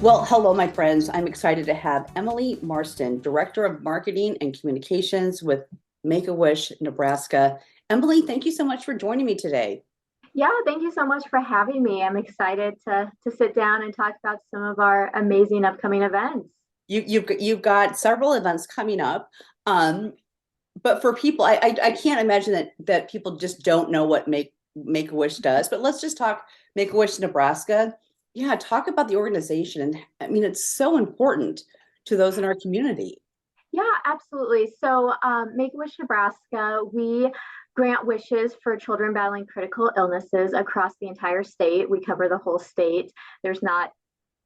Well, hello, my friends. I'm excited to have Emily Marston, Director of Marketing and Communications with Make-A-Wish, Nebraska. Emily, thank you so much for joining me today. Yeah, thank you so much for having me. I'm excited to sit down and talk about some of our amazing upcoming events. You've got several events coming up, um, but for people, I can't imagine that people just don't know what Make-A-Wish does. But let's just talk Make-A-Wish Nebraska. Yeah, talk about the organization, and I mean it's so important to those in our community. Yeah, absolutely. So, Make-A-Wish Nebraska, we grant wishes for children battling critical illnesses across the entire state. We cover the whole state. There's not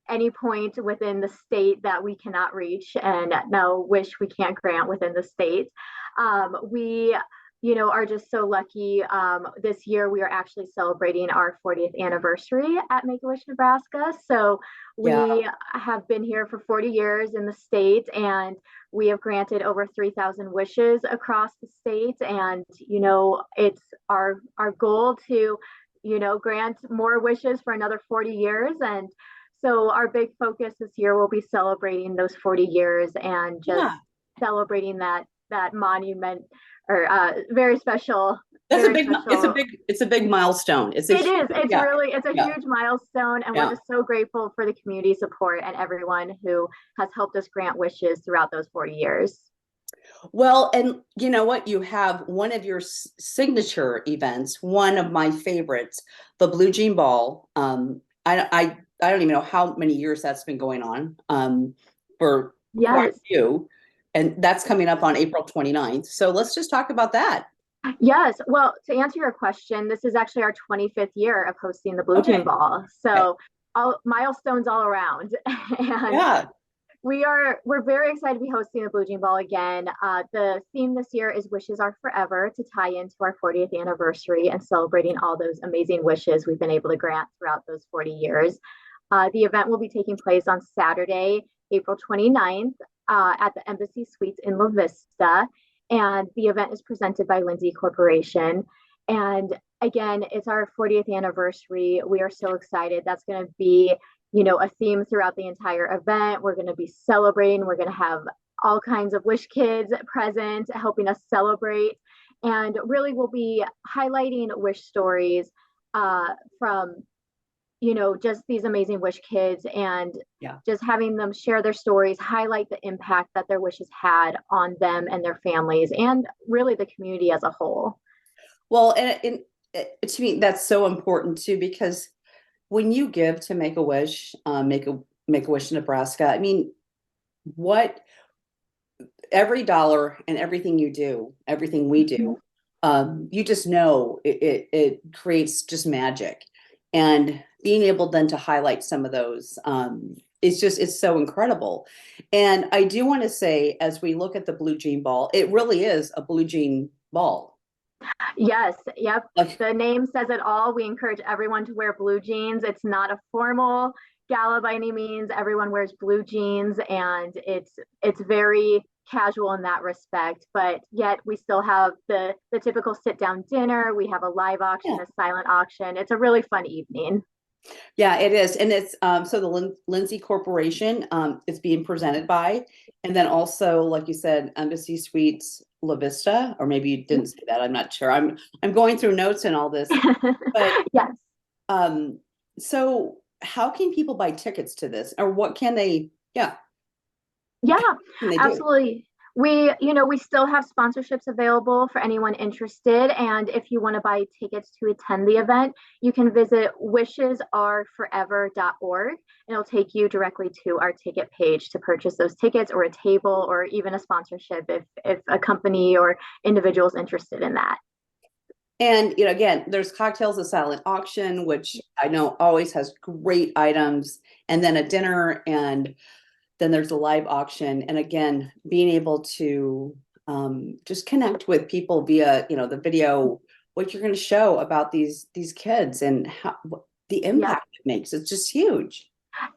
any point within the state that we cannot reach and no wish we can't grant within the state. We are just so lucky. This year we are actually celebrating our 40th anniversary at Make-A-Wish Nebraska. So Yeah, we have been here for 40 years in the state, and we have granted over 3,000 wishes across the state. And it's our goal to grant more wishes for another 40 years. And so our big focus this year will be celebrating those 40 years and just yeah. celebrating that monument or very special, That's a very big, special. it's a big milestone. It's a It huge, is. yeah, It's a yeah, huge milestone, and we're yeah. just so grateful for the community support and everyone who has helped us grant wishes throughout those 40 years. Well, and you know what? You have one of your signature events, one of my favorites, the Blue Jean Ball. I don't even know how many years that's been going on, for quite a Yes. few. And that's coming up on April 29th. So let's just talk about that. Yes. Well, to answer your question, this is actually our 25th year of hosting the Blue Jean Okay. Ball. Okay. So all milestones all around. And Yeah. we're very excited to be hosting the Blue Jean Ball again. The theme this year is Wishes Are Forever, to tie into our 40th anniversary and celebrating all those amazing wishes we've been able to grant throughout those 40 years. The event will be taking place on Saturday, April 29th, at the Embassy Suites in La Vista. And the event is presented by Lindsay Corporation. And again, it's our 40th anniversary. We are so excited. That's going to be a theme throughout the entire event. We're going to be celebrating. We're going to have all kinds of Wish kids present, helping us celebrate. And really, we'll be highlighting Wish stories from just these amazing Wish kids, and Yeah. just having them share their stories, highlight the impact that their wishes had on them and their families, and really the community as a whole. Well, to me, that's so important too, because when you give to Make-A-Wish, Make-A-Wish Nebraska, I mean, what every dollar and everything you do, everything we Mhm. do, you just know it creates just magic. And being able then to highlight some of those, it's so incredible. And I do want to say, as we look at the Blue Jean Ball, it really is a blue jean ball. Yes, yep. Like, The name says it all. We encourage everyone to wear blue jeans. It's not a formal gala by any means. Everyone wears blue jeans, and it's very casual in that respect. But yet we still have the typical sit down dinner. We have a live auction, yeah. a silent auction. It's a really fun evening. Yeah, it is. And it's so the Lindsay Corporation is being presented by, and then also, like you said, Embassy Suites La Vista, or maybe you didn't say that. I'm not sure. I'm going through notes and all this. But Yes. um, so how can people buy tickets to this? Or what can they, yeah, Yeah, can they do? absolutely. We still have sponsorships available for anyone interested. And if you want to buy tickets to attend the event, you can visit wishesareforever.org, and it'll take you directly to our ticket page to purchase those tickets, or a table, or even a sponsorship if a company or individual is interested in that. And again, there's cocktails, a silent auction, which I know always has great items, and then a dinner, and then there's a live auction. And again, being able to just connect with people via, the video, what you're going to show about these kids and how the Yeah. impact it makes. It's just huge.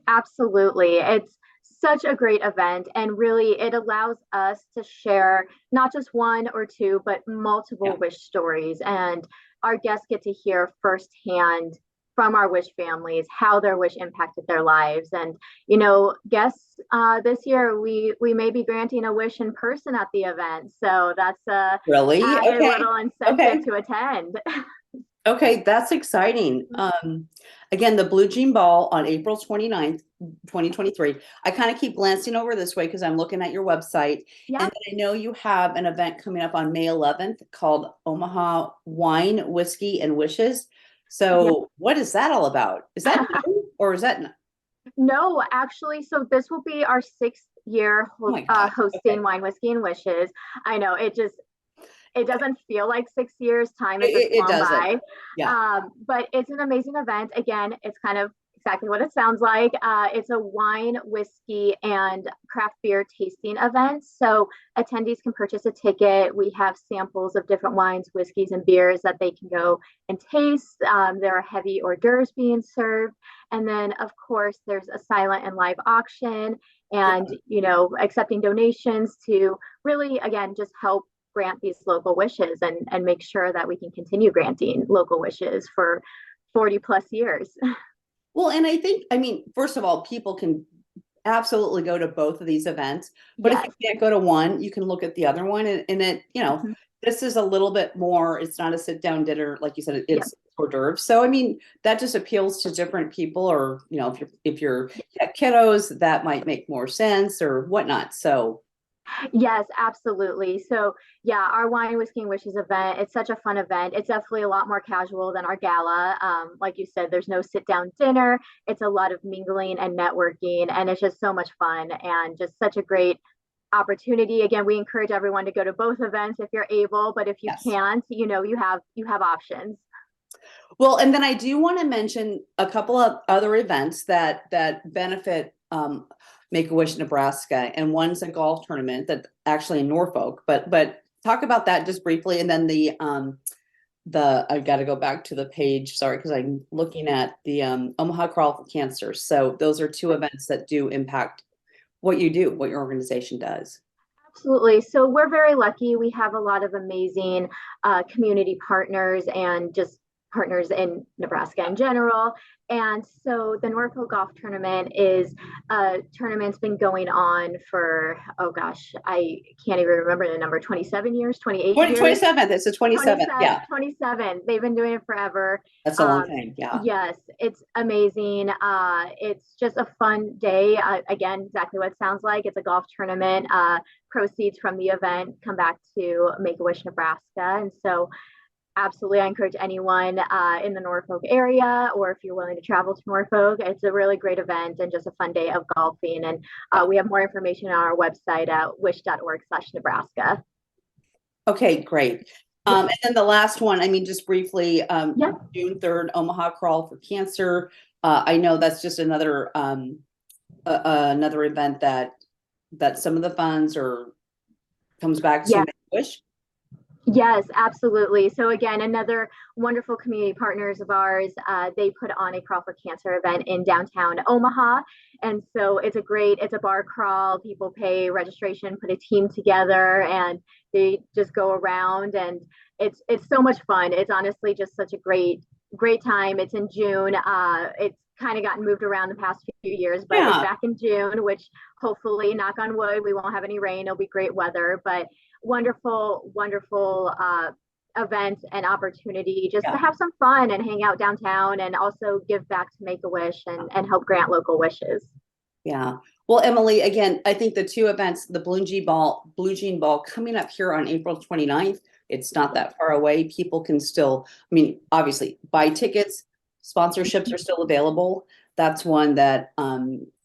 Absolutely. It's such a great event, and really it allows us to share not just one or two, but Yeah. multiple wish stories. And our guests get to hear firsthand, from our wish families, how their wish impacted their lives. And, guess this year we may be granting a wish in person at the event. So that's a Really? added Okay. little Okay. incentive to attend. Okay, that's exciting. Again, the Blue Jean Ball on April 29th, 2023. I kind of keep glancing over this way because I'm looking at your website. Yeah. And then I know you have an event coming up on May 11th called Omaha Wine, Whiskey, and Wishes. Yeah. So what is that all about? Is that new or is that? No, actually, so this will be our 6th year Oh my gosh. Okay. hosting Wine, Whiskey, and Wishes. I know it doesn't feel like 6 years. Time has just It flown doesn't. by. Yeah. But it's an amazing event. Again, it's kind of exactly what it sounds like. It's a wine, whiskey, and craft beer tasting event. So attendees can purchase a ticket. We have samples of different wines, whiskeys, and beers that they can go and taste. There are heavy hors d'oeuvres being served. And then, of course, there's a silent and live auction and, accepting donations to really, again, just help grant these local wishes and make sure that we can continue granting local wishes for 40 plus years. Well, and I mean, first of all, people can absolutely go to both of these events, but if Yes. you can't go to one, you can look at the other one and it, Mhm. this is a little bit more, it's not a sit down dinner, like you said, Yep. it's hors d'oeuvres. So, I mean, that just appeals to different people or, if you're kiddos, that might make more sense or whatnot. So, Yes, absolutely. So, yeah, our Wine, Whiskey, and Wishes event, it's such a fun event. It's definitely a lot more casual than our gala. Like you said, there's no sit down dinner. It's a lot of mingling and networking, and it's just so much fun and just such a great opportunity. Again, we encourage everyone to go to both events if you're able, but if you yes. can't, you have options. Well, and then I do want to mention a couple of other events that benefit Make-A-Wish Nebraska, and one's a golf tournament that actually in Norfolk. But talk about that just briefly, and then the I got to go back to the page. Sorry, because I'm looking at the Omaha Crawl for Cancer. So those are two events that do impact what you do, what your organization does. Absolutely. So we're very lucky. We have a lot of amazing community partners and just partners in Nebraska in general. And so the Norfolk Golf Tournament is a tournament's been going on for, oh gosh, I can't even remember the number, 27 years, 28 years. 27th. It's the 27th. 27, Yeah, 27. They've been doing it forever. that's a long time. Yeah. Yes, it's amazing. It's just a fun day. Again, exactly what it sounds like. It's a golf tournament. Proceeds from the event come back to Make-A-Wish Nebraska. And so absolutely, I encourage anyone in the Norfolk area, or if you're willing to travel to Norfolk, it's a really great event and just a fun day of golfing. And we have more information on our website at wish.org/Nebraska. Okay, great. And then the last one, I mean, just briefly, Yeah. June 3rd, Omaha Crawl for Cancer. I know that's just another another event that some of the funds or comes back to Yeah. Make-A-Wish. Yes, absolutely. So again, another wonderful community partners of ours, they put on a Crawl for Cancer event in downtown Omaha. And so it's a bar crawl. People pay registration, put a team together, and they just go around and it's so much fun. It's honestly just such a great time. It's in June. It's kind of gotten moved around the past few years, but it's Yeah, back in June, which hopefully, knock on wood, we won't have any rain. It'll be great weather, but wonderful event and opportunity just to yeah, have some fun and hang out downtown and also give back to Make-A-Wish and help grant local wishes. yeah. Well, Emily, again, I think the two events, the Blue Jean Ball coming up here on April 29th, it's not that far away. People can still, I mean, obviously buy tickets, sponsorships are still available. That's one that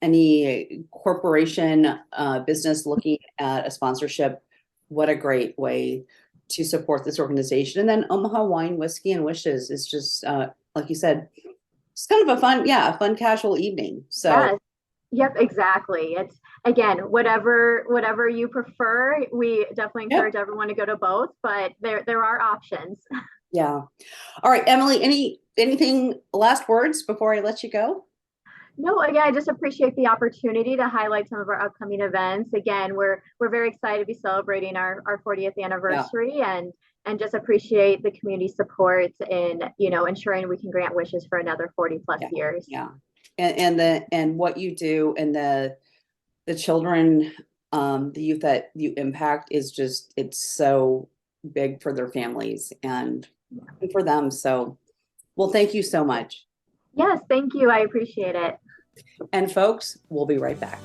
any corporation, business looking at a sponsorship, what a great way to support this organization. And then Omaha Wine, Whiskey, and Wishes is just, like you said, it's kind of a fun casual evening. So Yes. Yep, exactly. It's again, whatever you prefer. We definitely yeah, encourage everyone to go to both, but there are options. yeah. All right, Emily, anything last words before I let you go? No, again, I just appreciate the opportunity to highlight some of our upcoming events. Again, we're very excited to be celebrating our 40th Yeah. anniversary, and and just appreciate the community support in, ensuring we can grant wishes for another 40 plus Yeah. years. Yeah. And what you do and the children, the youth that you impact is just, it's so big for their families and for them. So, well, thank you so much. Yes, thank you. I appreciate it. And folks, we'll be right back.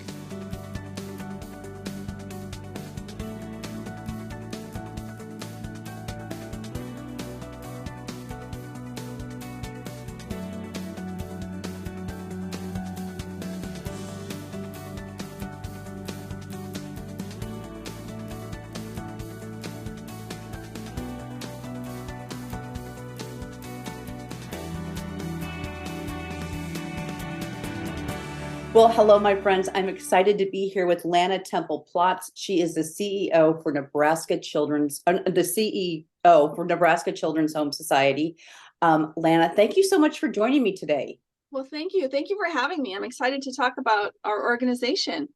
Well, hello, my friends. I'm excited to be here with Lana Temple Plotz. She is the CEO for Nebraska Children's Home Society. Lana, thank you so much for joining me today. Well, thank you. Thank you for having me. I'm excited to talk about our organization.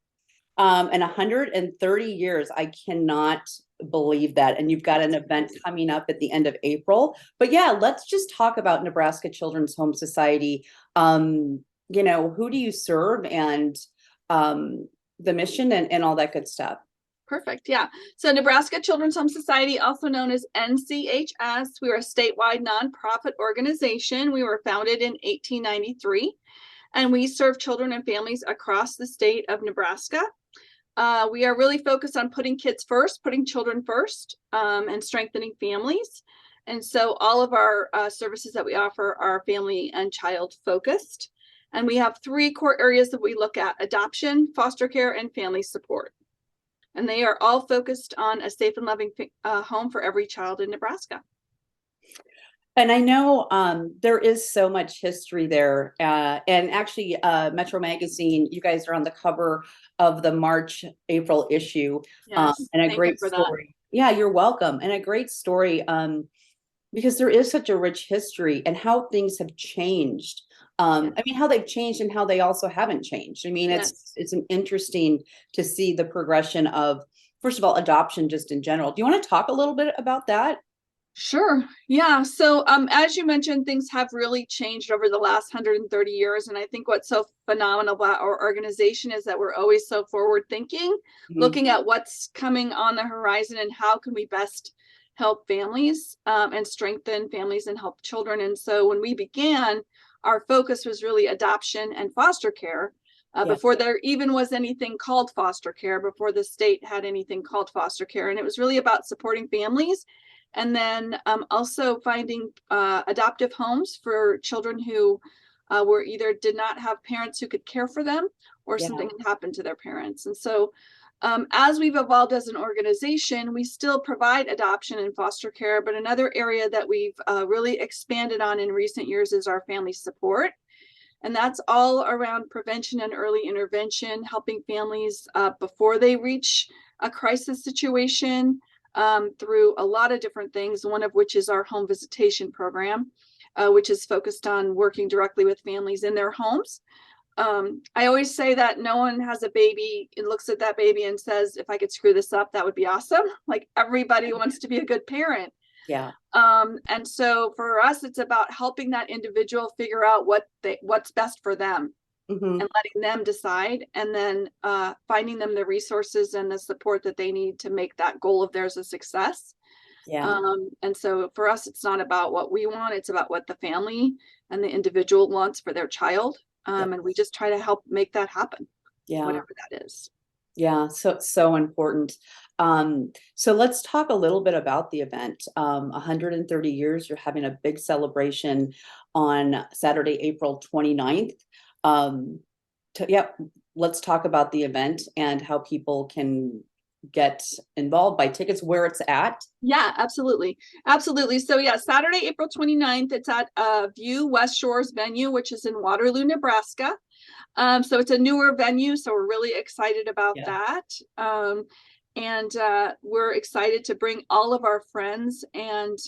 And 130 years, I cannot believe that. And you've got an event coming up at the end of April. But yeah, let's just talk about Nebraska Children's Home Society. Who do you serve and the mission and all that good stuff? Perfect. Yeah. So Nebraska Children's Home Society, also known as NCHS, we are a statewide nonprofit organization. We were founded in 1893, and we serve children and families across the state of Nebraska. We are really focused on putting kids first, putting children first, and strengthening families. And so all of our services that we offer are family and child focused. And we have 3 core areas that we look at: adoption, foster care, and family support. And they are all focused on a safe and loving home for every child in Nebraska. And I know there is so much history there. And actually, Metro Magazine, you guys are on the cover of the March-April issue. Yes, and a thank great you for story. Yeah, you're welcome. And a great story because there is such a rich history and how things have changed. How they've changed and how they also haven't changed. Yes. It's an interesting to see the progression of, first of all, adoption just in general. Do you want to talk a little bit about that? Sure. Yeah. So as you mentioned, things have really changed over the last 130 years. And I think what's so phenomenal about our organization is that we're always so forward thinking, looking at what's coming on the horizon and how can we best help families and strengthen families and help children. And so when we began, our focus was really adoption and foster care. Before there even was anything called foster care, before the state had anything called foster care. And it was really about supporting families and then also finding adoptive homes for children who were either did not have parents who could care for them or something had happened to their parents. And so as we've evolved as an organization, we still provide adoption and foster care, but another area that we've really expanded on in recent years is our family support. And that's all around prevention and early intervention, helping families before they reach a crisis situation through a lot of different things, one of which is our home visitation program, which is focused on working directly with families in their homes. I always say that no one has a baby and looks at that baby and says, if I could screw this up, that would be awesome. Like everybody wants to be a good parent. Yeah. And so for us, it's about helping that individual figure out what's best for them and letting them decide, and then finding them the resources and the support that they need to make that goal of theirs a success. And so for us, it's not about what we want, it's about what the family and the individual wants for their child. And we just try to help make that happen, whatever that is. Yeah, so important. So let's talk a little bit about the event. 130 years, you're having a big celebration on Saturday, April 29th. Let's talk about the event and how people can get involved, by tickets, where it's at. Yeah, absolutely. Absolutely. So yeah, Saturday, April 29th, it's at View West Shores venue, which is in Waterloo, Nebraska. So it's a newer venue, so we're really excited about that. And we're excited to bring all of our friends and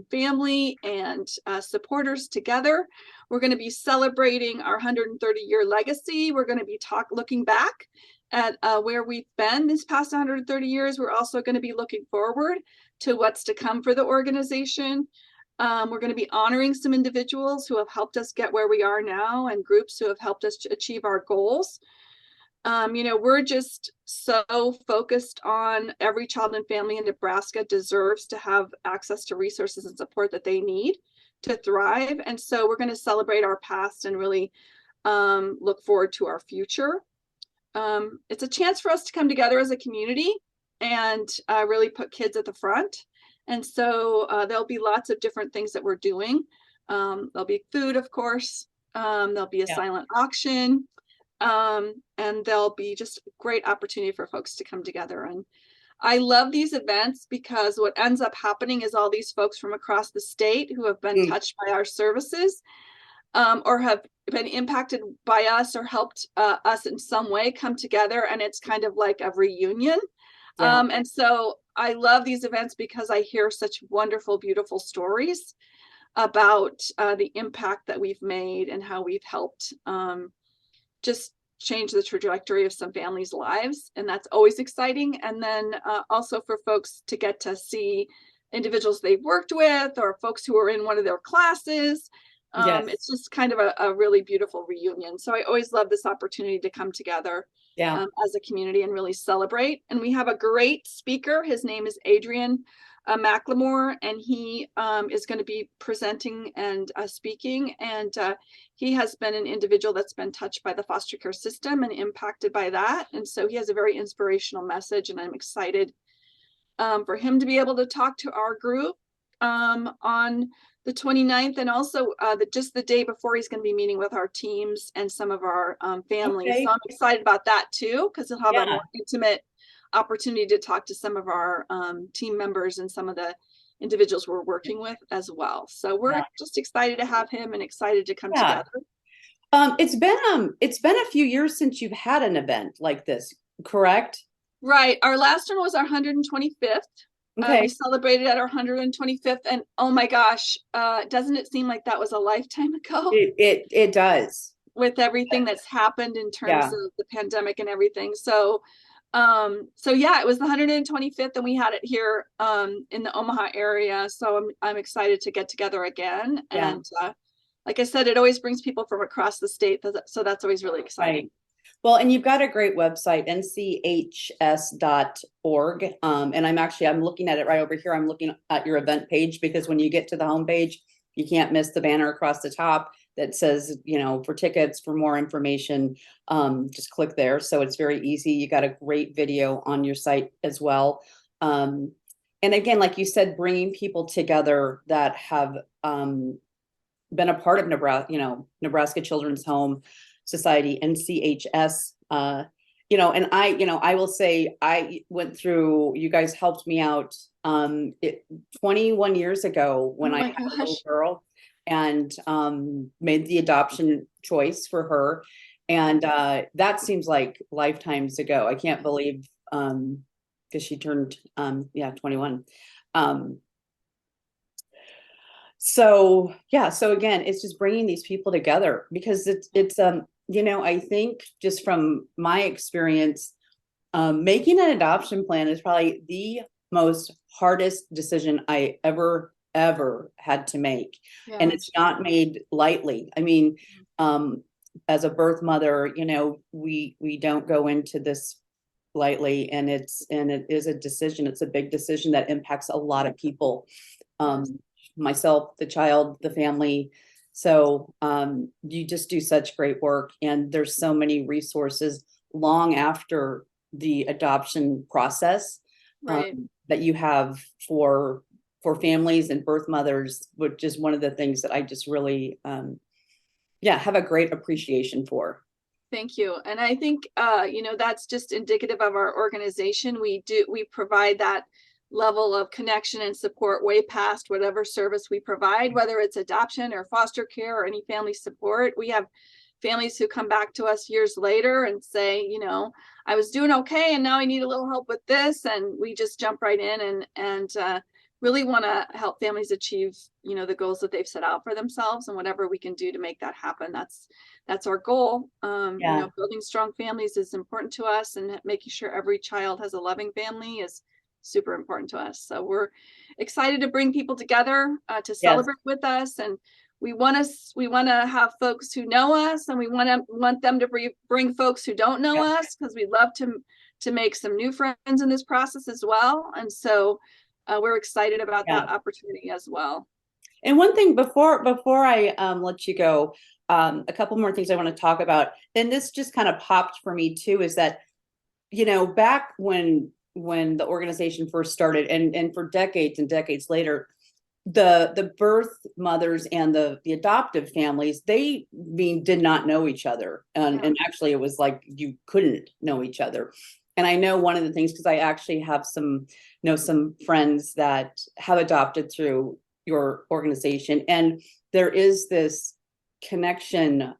family and supporters together. We're going to be celebrating our 130-year legacy. We're going to be looking back at where we've been this past 130 years. We're also going to be looking forward to what's to come for the organization. We're going to be honoring some individuals who have helped us get where we are now and groups who have helped us to achieve our goals. We're just so focused on every child and family in Nebraska deserves to have access to resources and support that they need to thrive. And so we're going to celebrate our past and really look forward to our future. It's a chance for us to come together as a community and really put kids at the front. And so there'll be lots of different things that we're doing. There'll be food, of course. There'll be a silent auction. And there'll be just a great opportunity for folks to come together. And I love these events because what ends up happening is all these folks from across the state who have been touched by our services or have been impacted by us or helped us in some way come together. And it's kind of like a reunion. And so I love these events because I hear such wonderful, beautiful stories about the impact that we've made and how we've helped just change the trajectory of some families' lives. And that's always exciting. And then also for folks to get to see individuals they've worked with or folks who are in one of their classes. It's just kind of a really beautiful reunion. So I always love this opportunity to come together as a community and really celebrate. And we have a great speaker. His name is Adrian Macklemore, and he is going to be presenting and speaking. And he has been an individual that's been touched by the foster care system and impacted by that. And so he has a very inspirational message, and I'm excited for him to be able to talk to our group on the 29th, and also just the day before he's going to be meeting with our teams and some of our families. So I'm excited about that too, because he'll have a more intimate opportunity to talk to some of our team members and some of the individuals we're working with as well. So we're just excited to have him and excited to come together. It's been a few years since you've had an event like this, correct? Right. Our last one was our 125th. We celebrated at our 125th, and oh my gosh, doesn't it seem like that was a lifetime ago? It does. With everything that's happened in terms of the pandemic and everything. So yeah, it was the 125th, and we had it here in the Omaha area. So I'm excited to get together again. And like I said, it always brings people from across the state. So that's always really exciting. Right. Well, and you've got a great website, nchs.org. And I'm looking at it right over here. I'm looking at your event page, because when you get to the homepage, you can't miss the banner across the top that says, for tickets, for more information, just click there. So it's very easy. You got a great video on your site as well. And again, like you said, bringing people together that have been a part of Nebraska Children's Home Society, NCHS, and I will say, I went through, you guys helped me out 21 years ago when I had a little girl and made the adoption choice for her. And that seems like lifetimes ago. I can't believe, because she turned 21. So again, it's just bringing these people together, because it's I think just from my experience, making an adoption plan is probably the most hardest decision I ever had to make. And it's not made lightly. I mean, as a birth mother, we don't go into this lightly, and it is a decision. It's a big decision that impacts a lot of people. Myself, the child, the family. So you just do such great work, and there's so many resources long after the adoption process that you have for families and birth mothers, which is one of the things that I just really have a great appreciation for. Thank you. And I think that's just indicative of our organization. We provide that level of connection and support way past whatever service we provide, whether it's adoption or foster care or any family support. We have families who come back to us years later and say, I was doing okay, and now I need a little help with this. And we just jump right in and really want to help families achieve, the goals that they've set out for themselves, and whatever we can do to make that happen. That's our goal. Building strong families is important to us, and making sure every child has a loving family is super important to us. So we're excited to bring people together to Yes. celebrate with us, and we want to have folks who know us, and we want them to bring folks who don't know us, because we love to make some new friends in this process as well. And so we're excited about that opportunity as well. And one thing before I let you go, a couple more things I want to talk about, and this just kind of popped for me too, is that, you know, back when the organization first started, and for decades and decades later, the birth mothers and the adoptive families, they did not know each other, and actually it was like you couldn't know each other. And I know one of the things, because I actually have some friends that have adopted through your organization, and there is this connection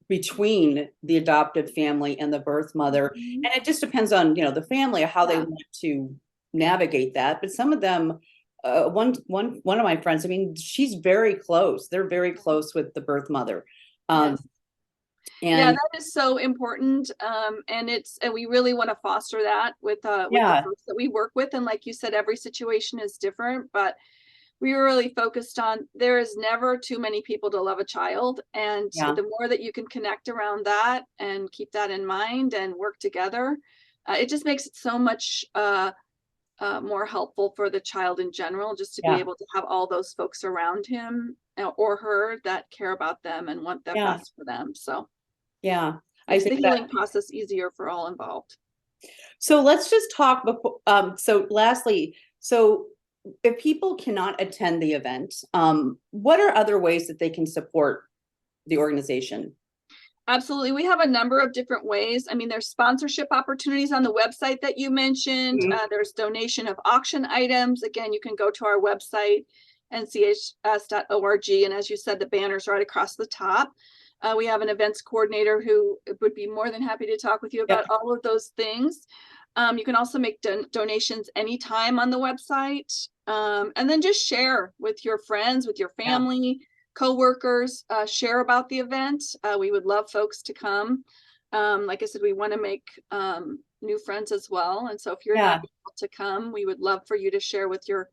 between the adoptive family and the birth mother. And it just depends on, you know, the family, how they want to navigate that. But some of them, one of my friends, I mean, she's very close. They're very close with the birth mother. And yeah, that is so important. And we really want to foster that with the folks that we work with. And like you said, every situation is different, but we were really focused on, there is never too many people to love a child. And the more that you can connect around that and keep that in mind and work together, it just makes it so much more helpful for the child in general, just to be able to have all those folks around him or her that care about them and want the best for them. So I it's think the healing process easier for all involved. So let's just talk before, so lastly, so if people cannot attend the event, what are other ways that they can support the organization? Absolutely. We have a number of different ways. I mean, there's sponsorship opportunities on the website that you mentioned. There's donation of auction items. Again, you can go to our website, nchs.org. And as you said, the banner's right across the top. We have an events coordinator who would be more than happy to talk with you about all of those things. You can also make donations anytime on the website. And then just share with your friends, with your family, co-workers, share about the event. We would love folks to come. Like I said, we want to make new friends as well. And so if you're not able to come, we would love for you to share with your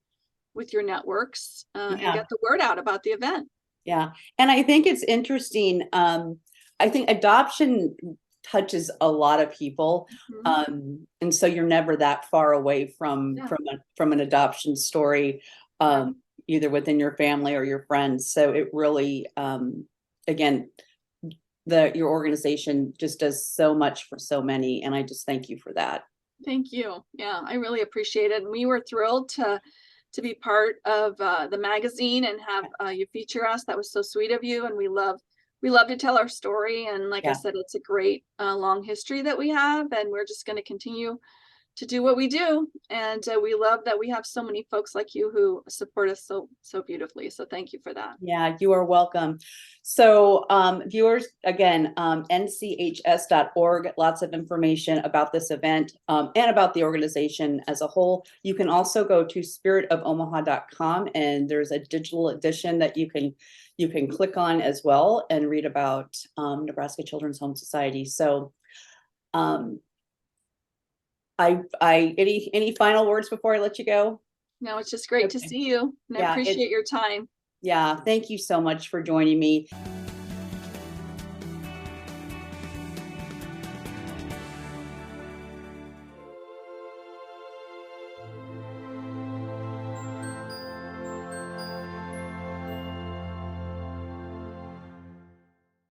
networks and get the word out about the event. Yeah. And I think it's interesting. I think adoption touches a lot of people. And so you're never that far away from an adoption story, either within your family or your friends. So it really, again, your organization just does so much for so many. And I just thank you for that. Thank you. Yeah, I really appreciate it. And we were thrilled to be part of the magazine and have you feature us. That was so sweet of you. And we love to tell our story. And like I said, it's a great long history that we have, and we're just going to continue to do what we do. And we love that we have so many folks like you who support us so beautifully. So thank you for that. Yeah, you are welcome. So viewers, again, nchs.org, lots of information about this event and about the organization as a whole. You can also go to spiritofomaha.com, and there's a digital edition that you can click on as well and read about Nebraska Children's Home Society. So any final words before I let you go? No, it's just great to see you, and I appreciate your time. Yeah, thank you so much for joining me.